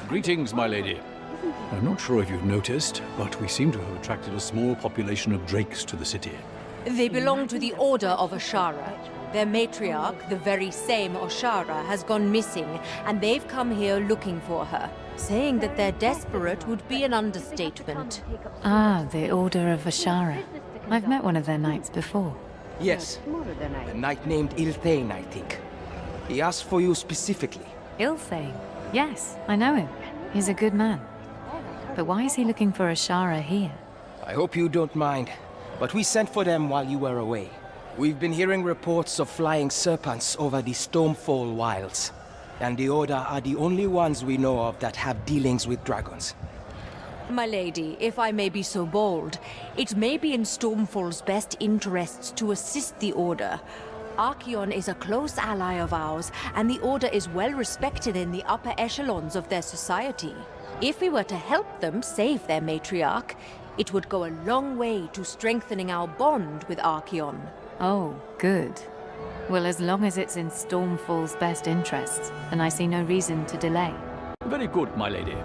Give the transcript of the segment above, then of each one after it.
Greetings, my lady. I'm not sure if you've noticed, but we seem to have attracted a small population of drakes to the city. They belong to the Order of Ashara. Their matriarch, the very same Ashara, has gone missing, and they've come here looking for her. Saying that they're desperate would be an understatement. Ah, the Order of Ashara. I've met one of their knights before. Yes, a knight named Ilthane, I think. He asked for you specifically. Ilthane? Yes, I know him. He's a good man. But why is he looking for Ashara here? I hope you don't mind, but we sent for them while you were away. We've been hearing reports of flying serpents over the Stormfall wilds, and the Order are the only ones we know of that have dealings with dragons. My lady, if I may be so bold, it may be in Stormfall's best interests to assist the Order. Archaon is a close ally of ours, and the Order is well respected in the upper echelons of their society. If we were to help them save their matriarch, it would go a long way to strengthening our bond with Archaon. Oh, good. Well, as long as it's in Stormfall's best interests, then I see no reason to delay. Very good, my lady.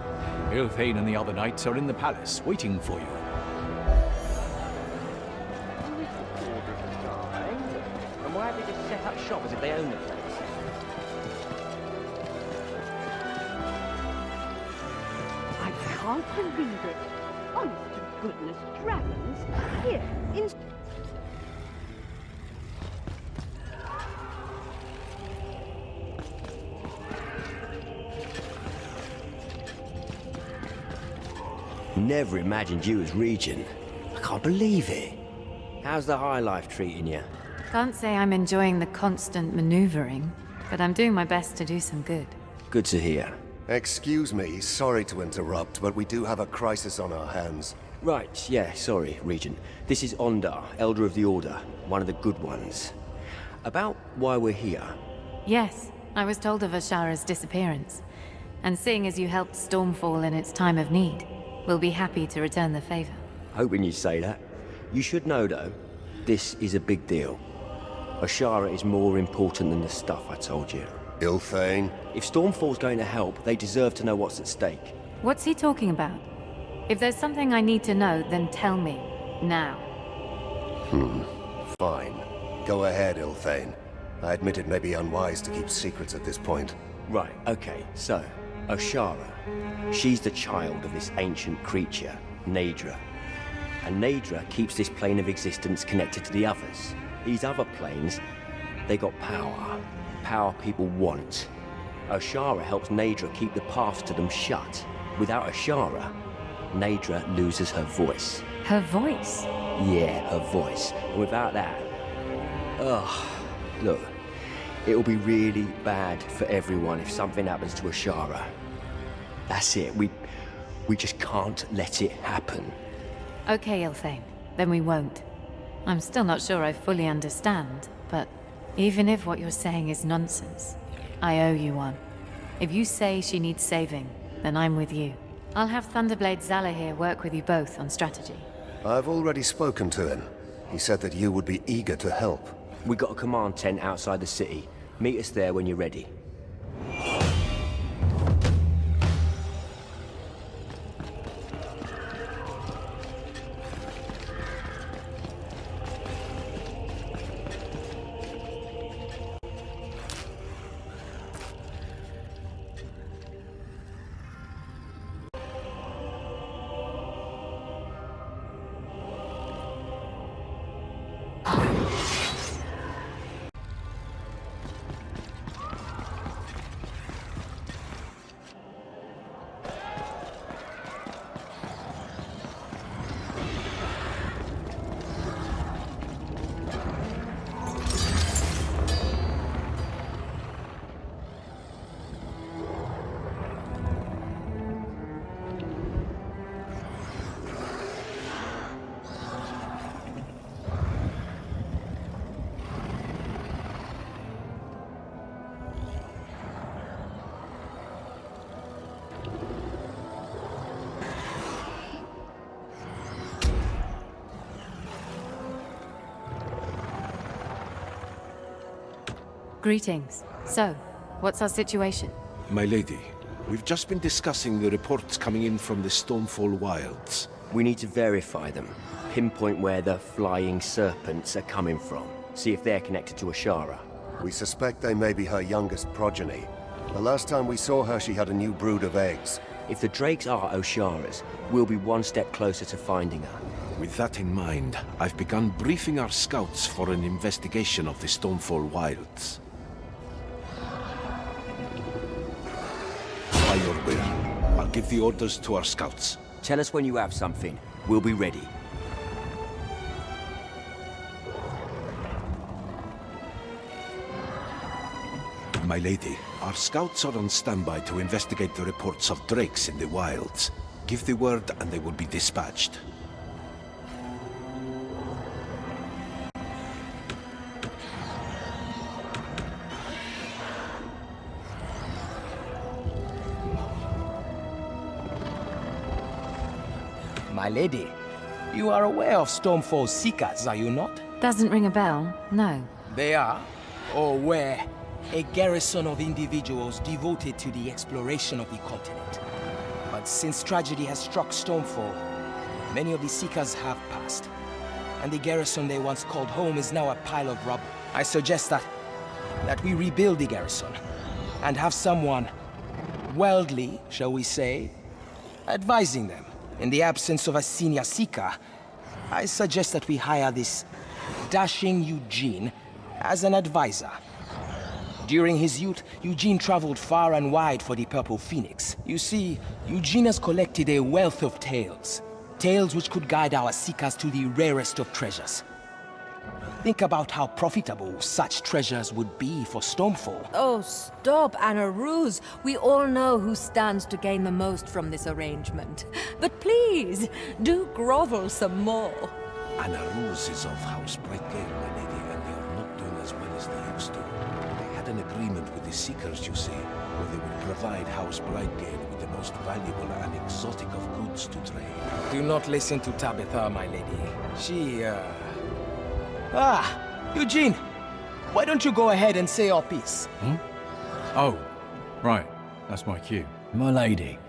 Ilthane and the other knights are in the palace, waiting for you. And why have they just set up shop as if they own the place? I can't believe it. Honest to goodness, dragons here in... Never imagined you as Regent. I can't believe it. How's the high life treating you? Can't say I'm enjoying the constant maneuvering, but I'm doing my best to do some good. Good to hear. Excuse me, sorry to interrupt, but we do have a crisis on our hands. Right, yeah, sorry, Regent. This is Ondar, Elder of the Order, one of the good ones. About why we're here. Yes, I was told of Ashara's disappearance. And seeing as you helped Stormfall in its time of need, we'll be happy to return the favor. Hoping you'd say that. You should know, though, this is a big deal. Ashara is more important than the stuff I told you. Ilthane? If Stormfall's going to help, they deserve to know what's at stake. What's he talking about? If there's something I need to know, then tell me. Now. Fine. Go ahead, Ilthane. I admit it may be unwise to keep secrets at this point. Right, okay, so, Ashara. She's the child of this ancient creature, Naedra. And Naedra keeps this plane of existence connected to the others. These other planes, they got power. Power people want. Ashara helps Naedra keep the paths to them shut. Without Ashara, Naedra loses her voice. Her voice? Yeah, her voice. And without that... Ugh. Look, it'll be really bad for everyone if something happens to Ashara. That's it. We just can't let it happen. Okay, Ilthane. Then we won't. I'm still not sure I fully understand, but even if what you're saying is nonsense, I owe you one. If you say she needs saving, then I'm with you. I'll have Thunderblade Zala here work with you both on strategy. I've already spoken to him. He said that you would be eager to help. We got a command tent outside the city. Meet us there when you're ready. Greetings. So, what's our situation? My lady, We've just been discussing the reports coming in from the Stormfall Wilds. We need to verify them. Pinpoint where the flying serpents are coming from. See if they're connected to Ashara. We suspect they may be her youngest progeny. The last time we saw her, she had a new brood of eggs. If the drakes are Oshara's, we'll be one step closer to finding her. With that in mind, I've begun briefing our scouts for an investigation of the Stormfall Wilds. By your will, I'll give the orders to our scouts. Tell us when you have something. We'll be ready. My lady, our scouts are on standby to investigate the reports of drakes in the wilds. Give the word and they will be dispatched. My lady, you are aware of Stormfall's seekers, are you not? Doesn't ring a bell, no. They are, or were, a garrison of individuals devoted to the exploration of the continent. But since tragedy has struck Stormfall, many of the Seekers have passed, and the garrison they once called home is now a pile of rubble. I suggest that we rebuild the garrison, and have someone, worldly, shall we say, advising them. In the absence of a senior Seeker, I suggest that we hire this dashing Eugene as an advisor. During his youth, Eugene traveled far and wide for the Purple Phoenix. You see, Eugene has collected a wealth of tales. Tales which could guide our seekers to the rarest of treasures. Think about how profitable such treasures would be for Stormfall. Oh, stop, Anna Ruse. We all know who stands to gain the most from this arrangement. But please, do grovel some more. Anna Rose is of House Brightgate, my lady, and they are not doing as well as they used to. They had an agreement with the Seekers, you see, where they would provide House Brightgate with the most valuable and exotic of goods to trade. Do not listen to Tabitha, my lady. She, Eugene! Why don't you go ahead and say your piece? Oh, right. That's my cue. My lady,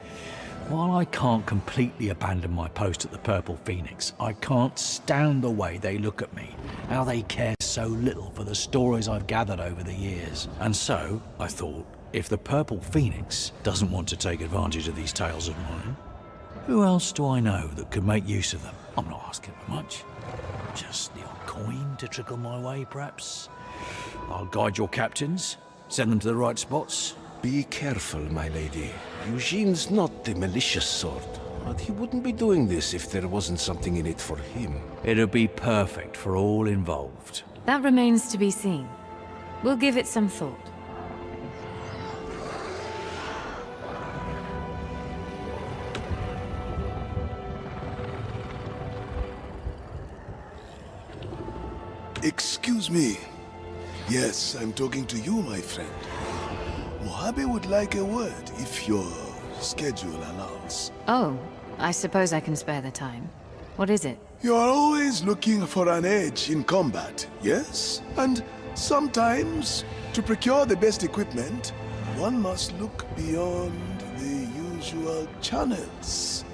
while I can't completely abandon my post at the Purple Phoenix, I can't stand the way they look at me, how they care so little for the stories I've gathered over the years. And so, I thought, if the Purple Phoenix doesn't want to take advantage of these tales of mine, who else do I know that could make use of them? I'm not asking for much. Just the odd coin to trickle my way, perhaps. I'll guide your captains, send them to the right spots. Be careful, my lady. Eugene's not the malicious sort, but he wouldn't be doing this if there wasn't something in it for him. It'll be perfect for all involved. That remains to be seen. We'll give it some thought. Excuse me. Yes, I'm talking to you, my friend. Mojave would like a word, if your schedule allows. Oh, I suppose I can spare the time. What is it? You are always looking for an edge in combat, yes? And sometimes, to procure the best equipment, one must look beyond the usual channels.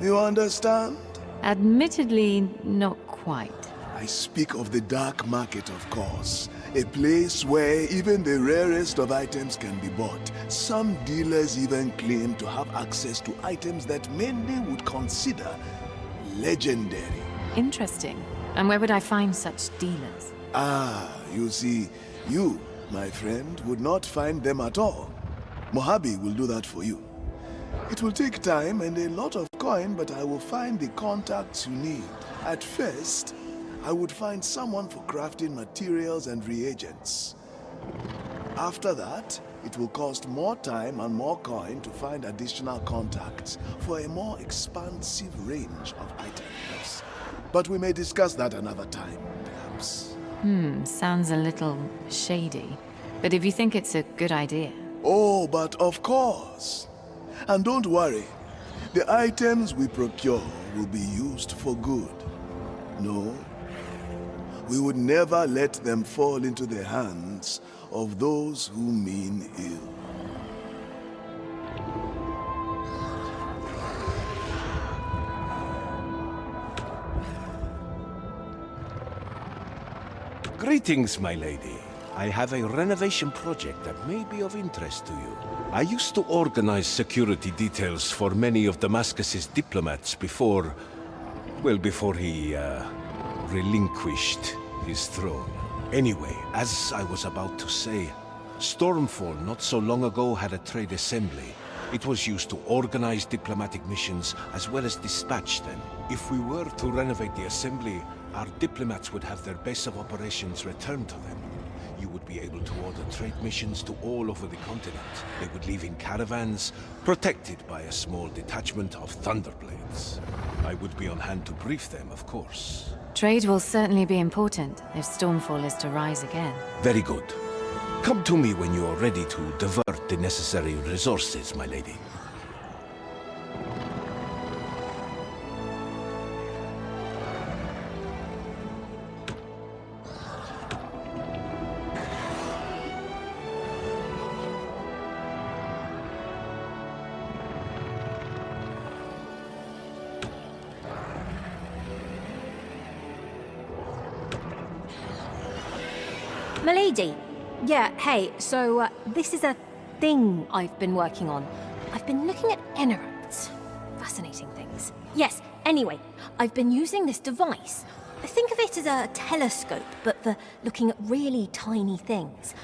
You understand? Admittedly, not quite. I speak of the dark market, of course. A place where even the rarest of items can be bought. Some dealers even claim to have access to items that many would consider legendary. Interesting. And where would I find such dealers? You see, you, my friend, would not find them at all. Mojave will do that for you. It will take time and a lot of coin, but I will find the contacts you need. At first, I would find someone for crafting materials and reagents. After that, it will cost more time and more coin to find additional contacts for a more expansive range of items. But we may discuss that another time, perhaps. Sounds a little shady. But if you think it's a good idea... Oh, but of course. And don't worry, the items we procure will be used for good. No, we would never let them fall into the hands of those who mean ill. Greetings, my lady. I have a renovation project that may be of interest to you. I used to organize security details for many of Damascus's diplomats before he relinquished his throne. Anyway, as I was about to say, Stormfall not so long ago had a trade assembly. It was used to organize diplomatic missions as well as dispatch them. If we were to renovate the assembly, our diplomats would have their base of operations returned to them. You would be able to order trade missions to all over the continent. They would leave in caravans, protected by a small detachment of Thunderblades. I would be on hand to brief them, of course. Trade will certainly be important if Stormfall is to rise again. Very good. Come to me when you are ready to divert the necessary resources, my lady. Milady. Yeah, hey, so this is a thing I've been working on. I've been looking at enarats. Fascinating things. Yes, anyway, I've been using this device. Think of it as a telescope, but for looking at really tiny things.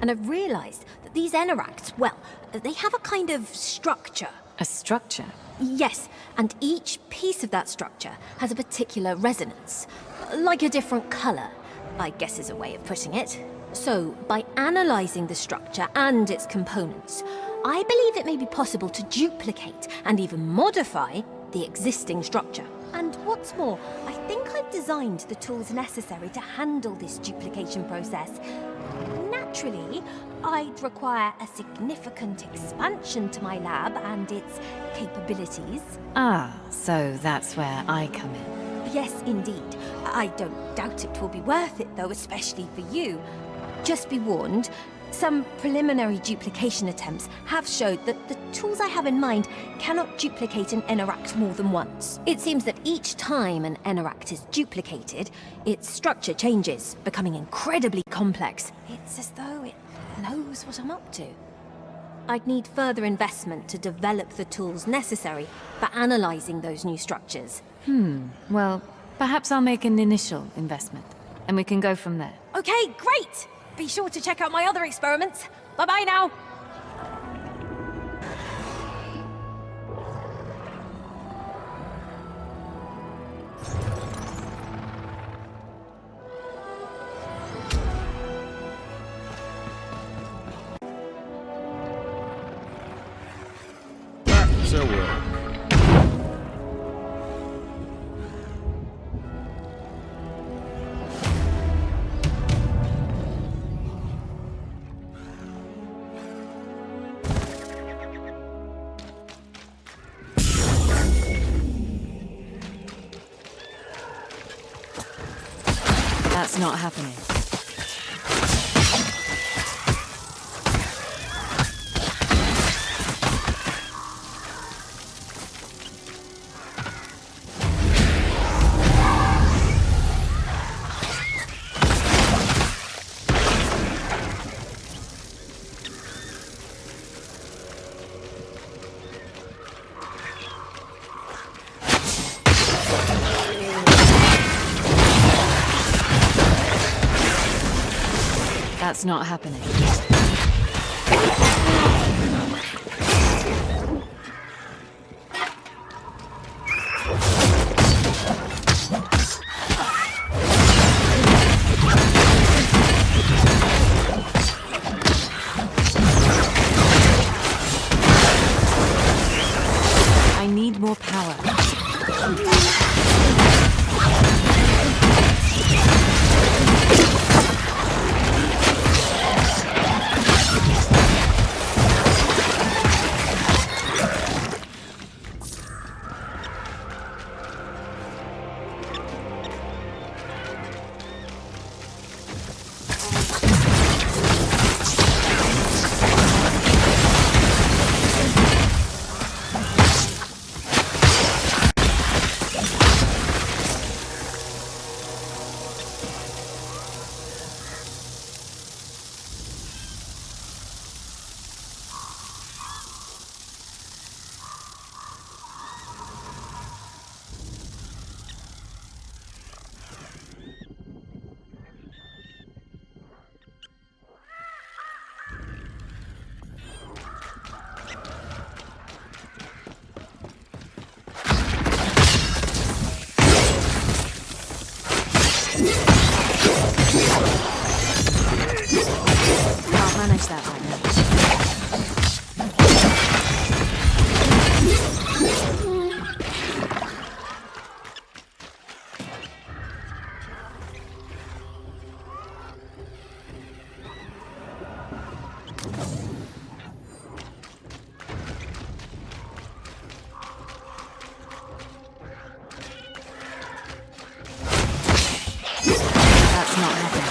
And I've realized that these enarats, well, they have a kind of structure. A structure? Yes, and each piece of that structure has a particular resonance. Like a different color, I guess is a way of putting it. So, by analyzing the structure and its components, I believe it may be possible to duplicate and even modify the existing structure. And what's more, I think I've designed the tools necessary to handle this duplication process. Naturally, I'd require a significant expansion to my lab and its capabilities. Ah, so that's where I come in. Yes, indeed. I don't doubt it will be worth it, though, especially for you. Just be warned, some preliminary duplication attempts have showed that the tools I have in mind cannot duplicate an enaract more than once. It seems that each time an enaract is duplicated, its structure changes, becoming incredibly complex. It's as though it knows what I'm up to. I'd need further investment to develop the tools necessary for analyzing those new structures. Well, perhaps I'll make an initial investment, and we can go from there. Okay, great! Be sure to check out my other experiments. Bye-bye now! That's a work. That's not happening. That's not happening. I need more power. manage that right now. That's not happening.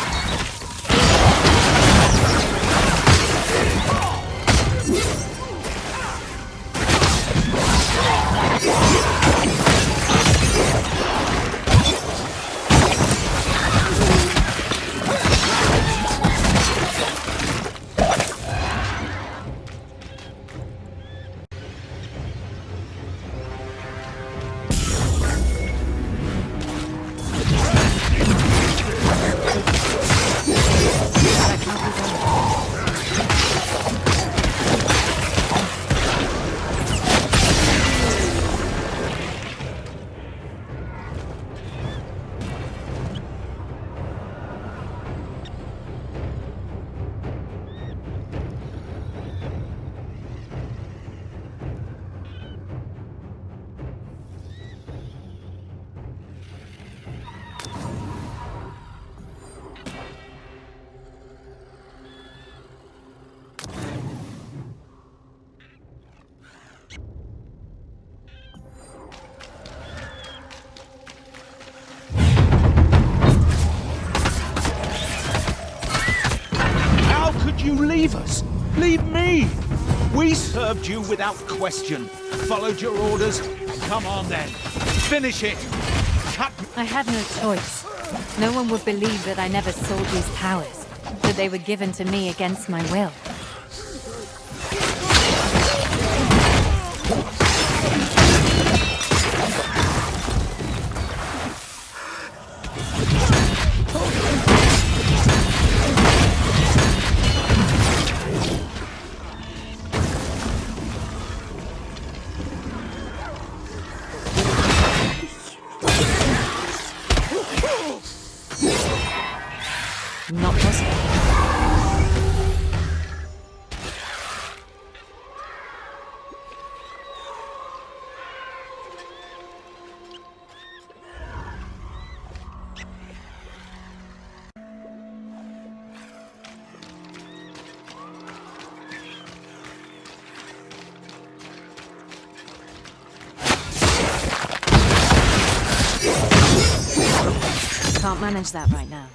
You leave us. Leave me. We served you without question. Followed your orders. Come on then. Finish it. Cut. I had no choice. No one would believe that I never sold these powers, that they were given to me against my will. Not possible. Can't manage that right now.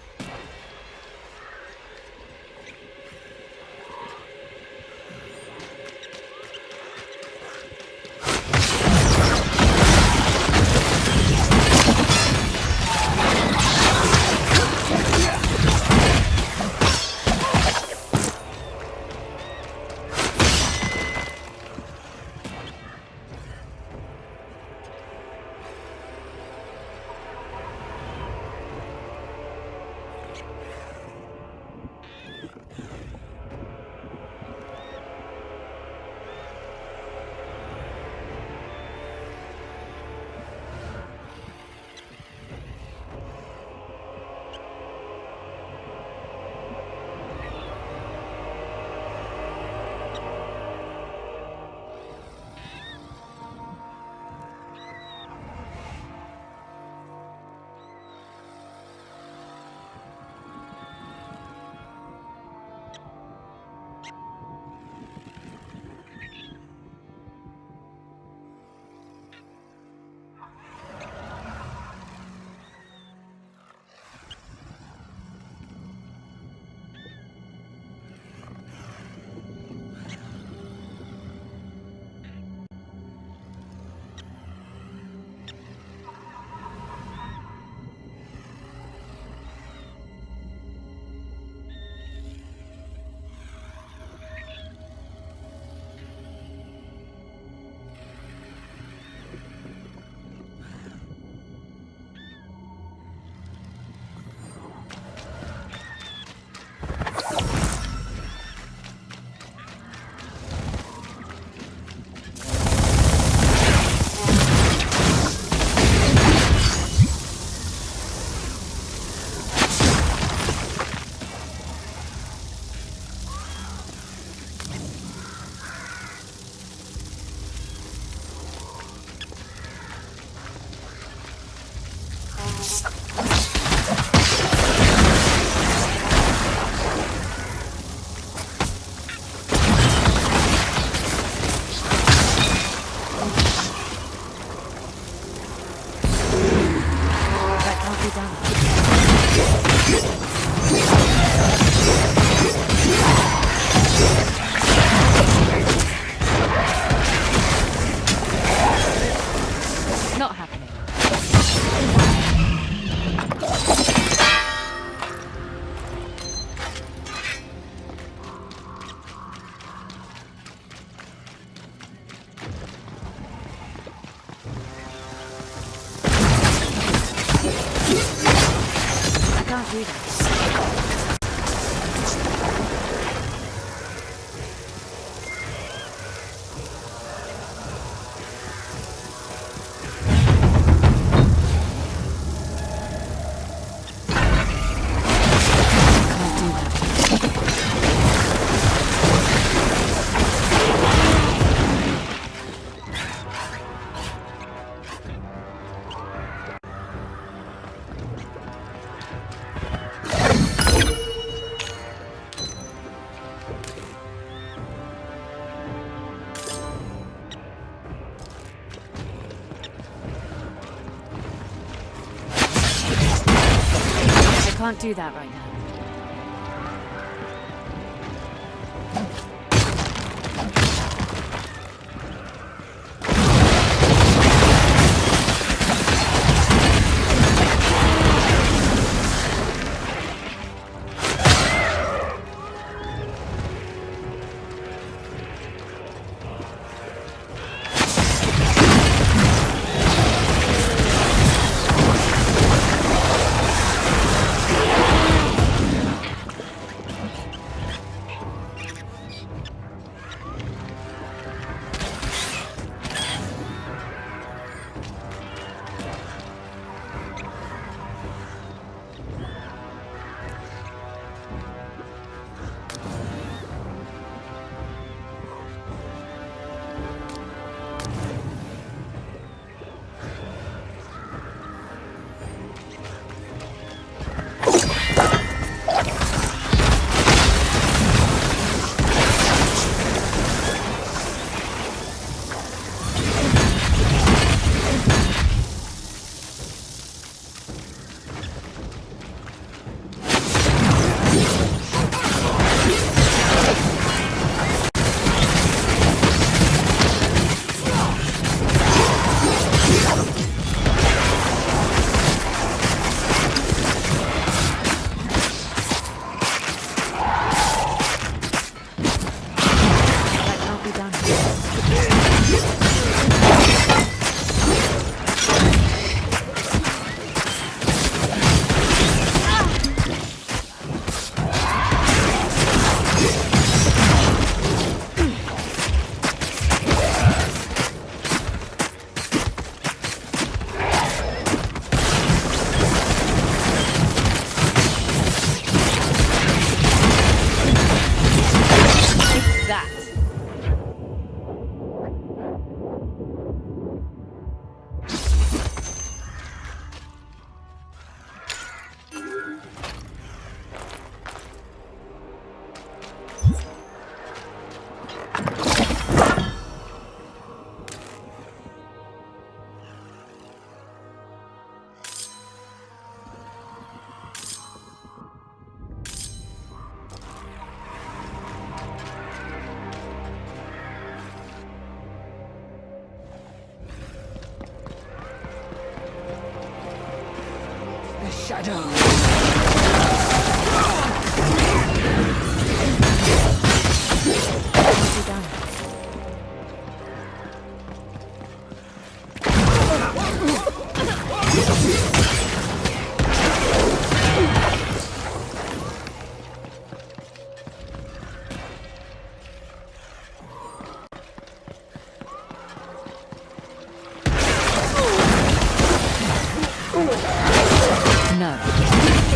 do that. I can't do that right now. No.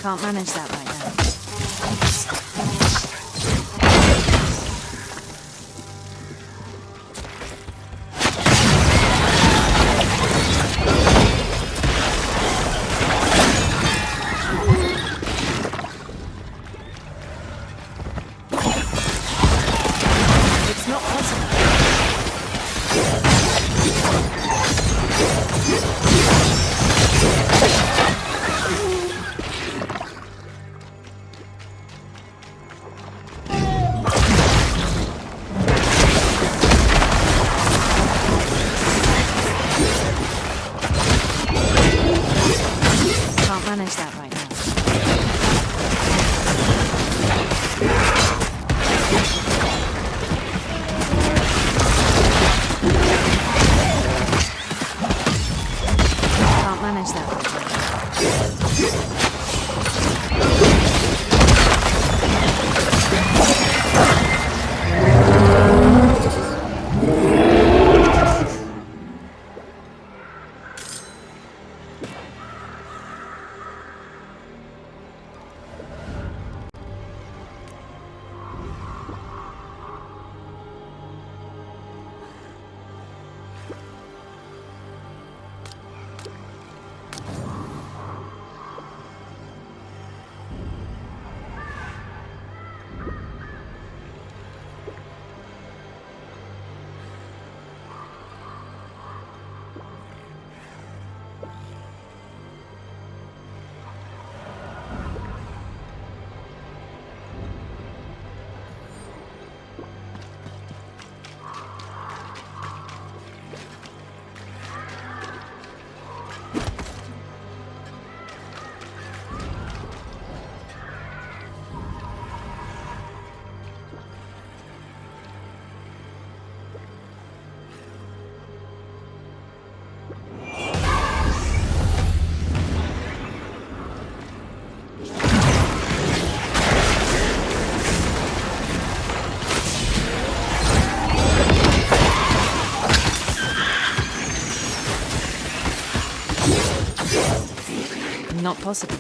Can't manage that right now. It's not possible. Can't manage that right now. Can't manage that right not possible.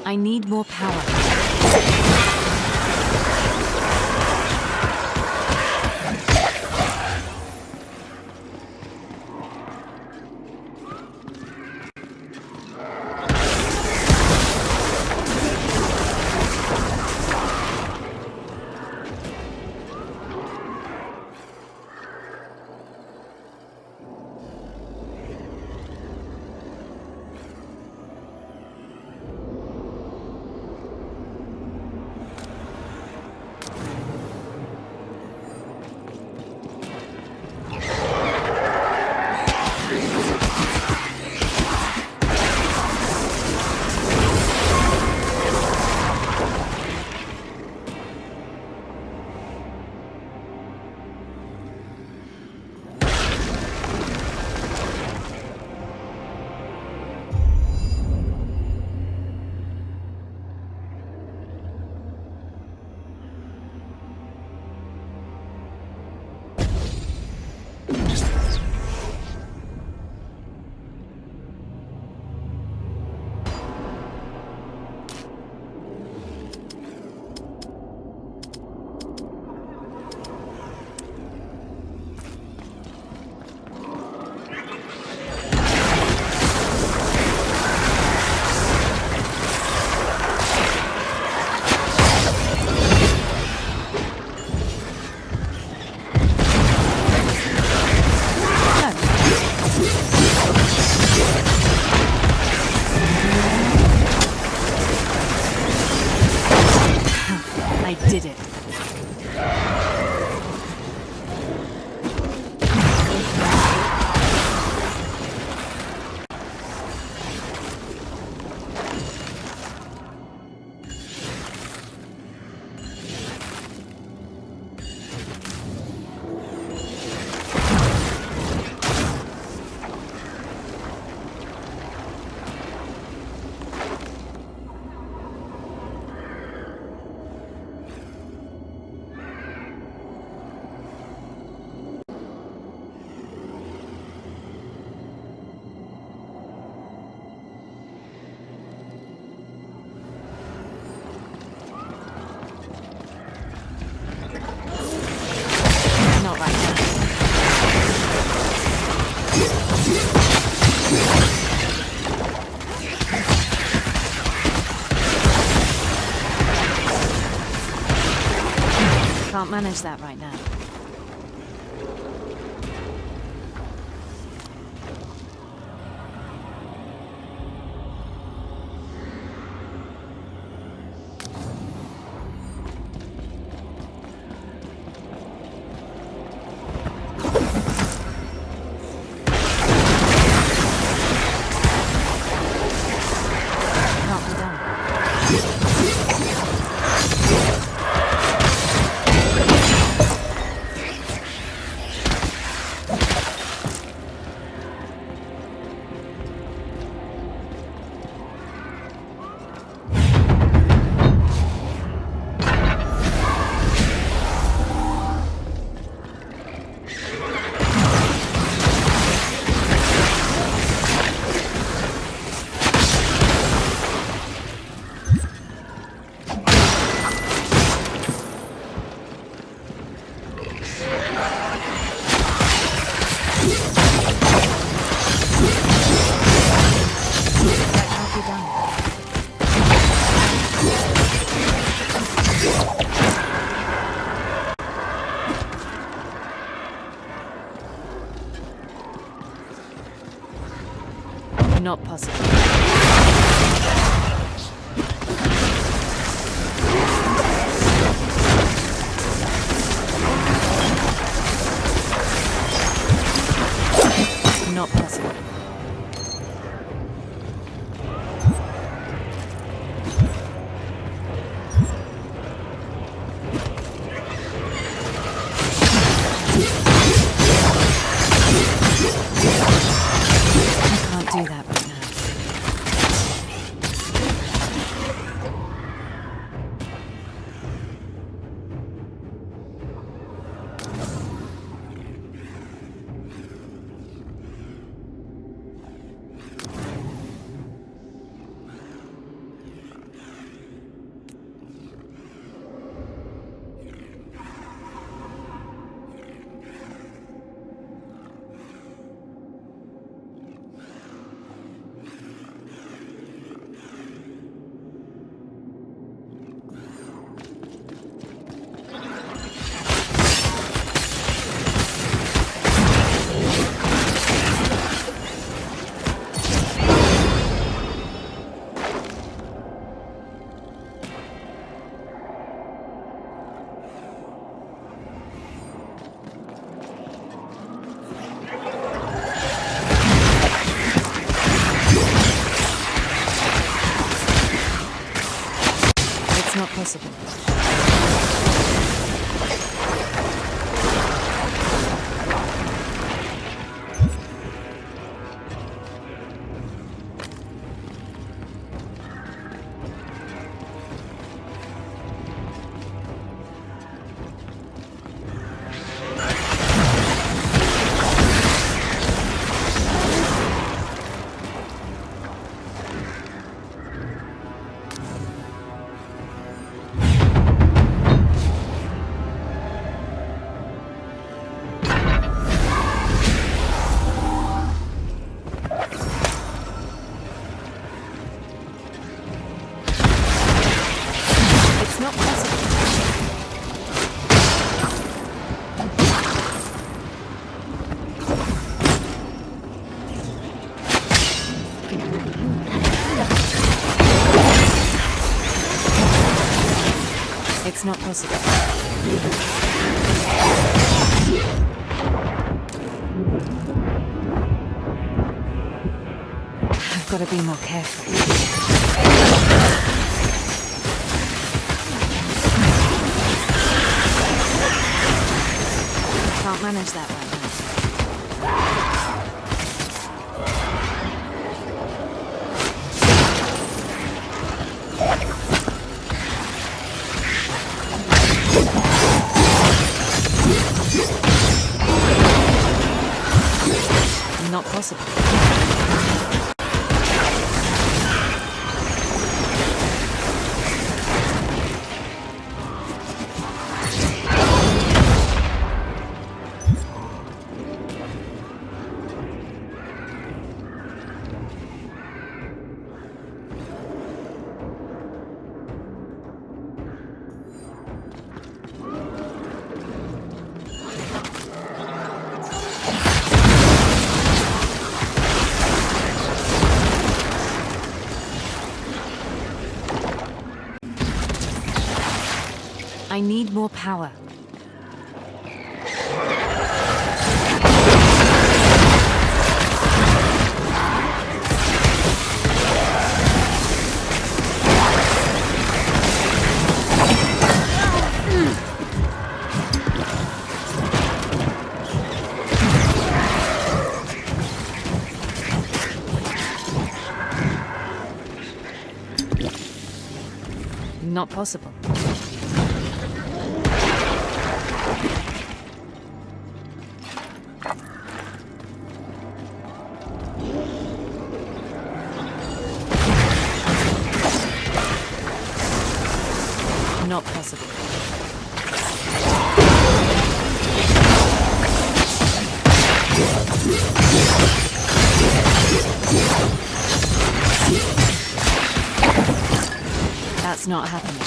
I need more power. manage that right now. Not possible. Not possible. I can't do that right now. It's not possible. It's not possible. I've got to be more careful. I can't manage that right now. Not possible. I need more power. Not possible. Not possible. That's not happening.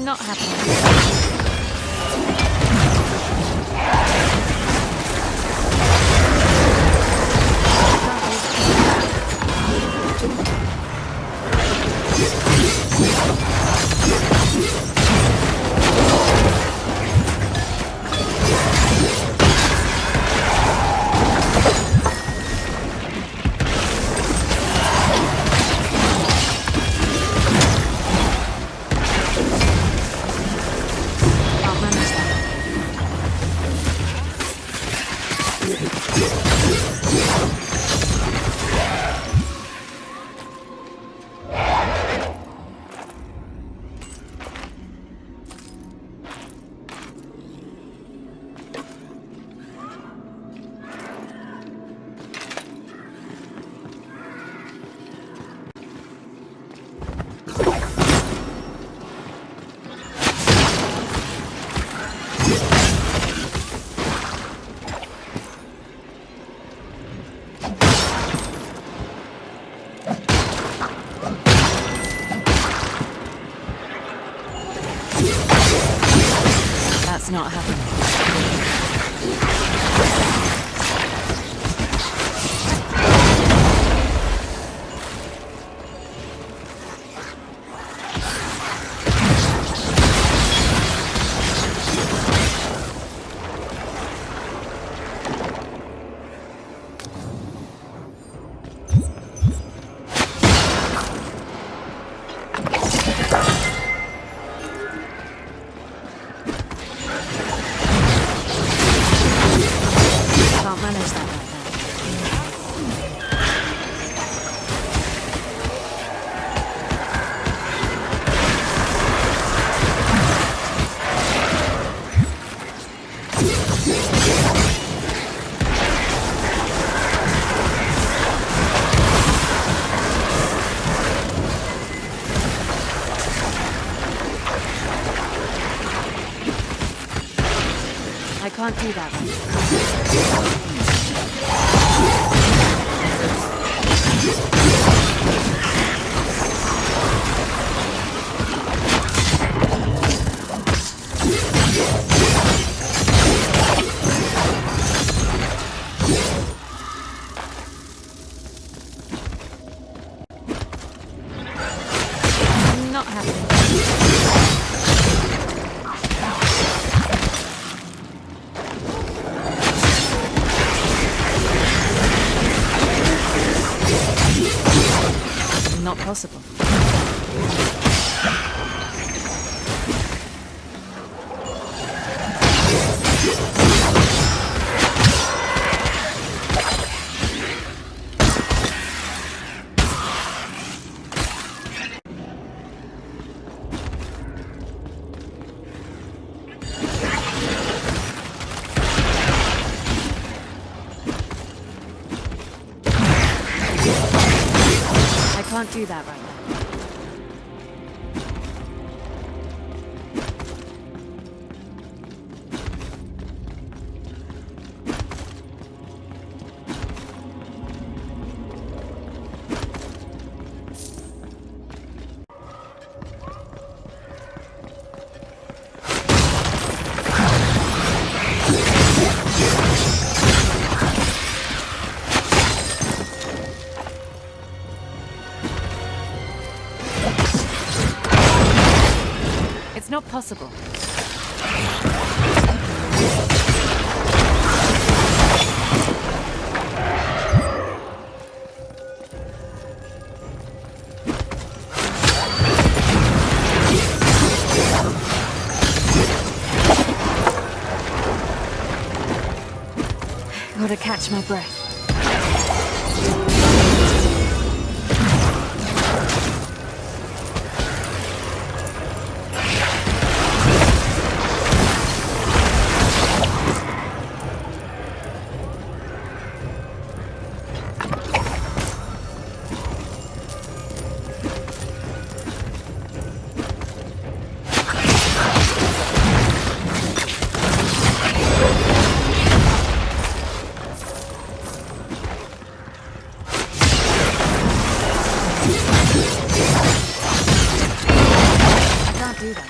Not happening. That's not happening. I can't do that one. happening? Not possible. I can't do that right now. It's not possible. Gotta catch my breath. Do that.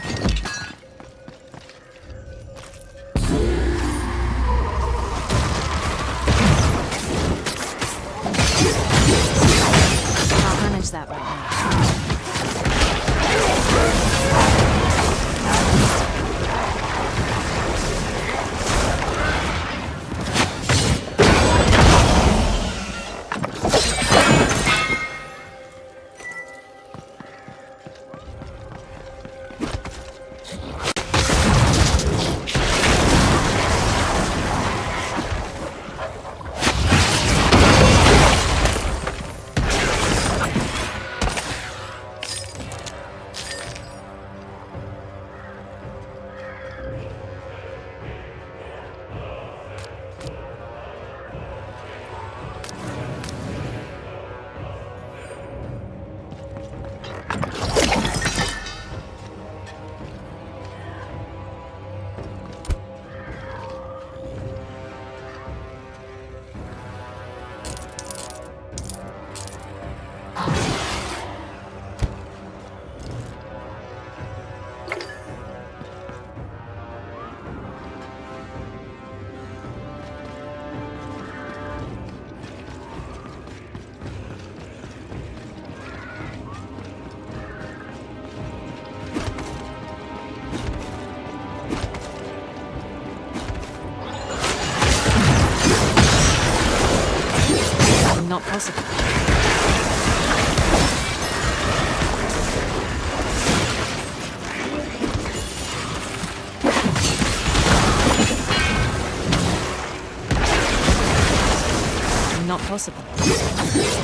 I'll manage that right now. Not possible. Not possible.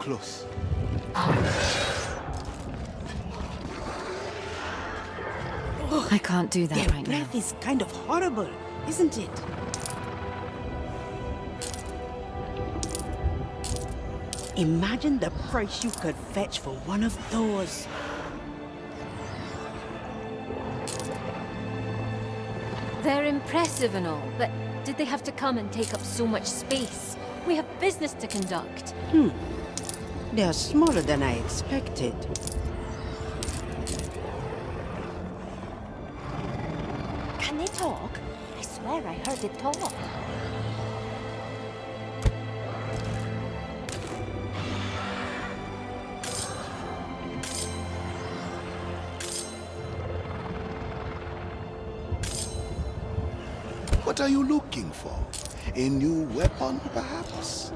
close. I can't do that Their right now. breath is kind of horrible, isn't it? Imagine the price you could fetch for one of those. They're impressive and all, but did they have to come and take up so much space? We have business to conduct. They are smaller than I expected. Can they talk? I swear I heard it talk. What are you looking for? A new weapon, perhaps?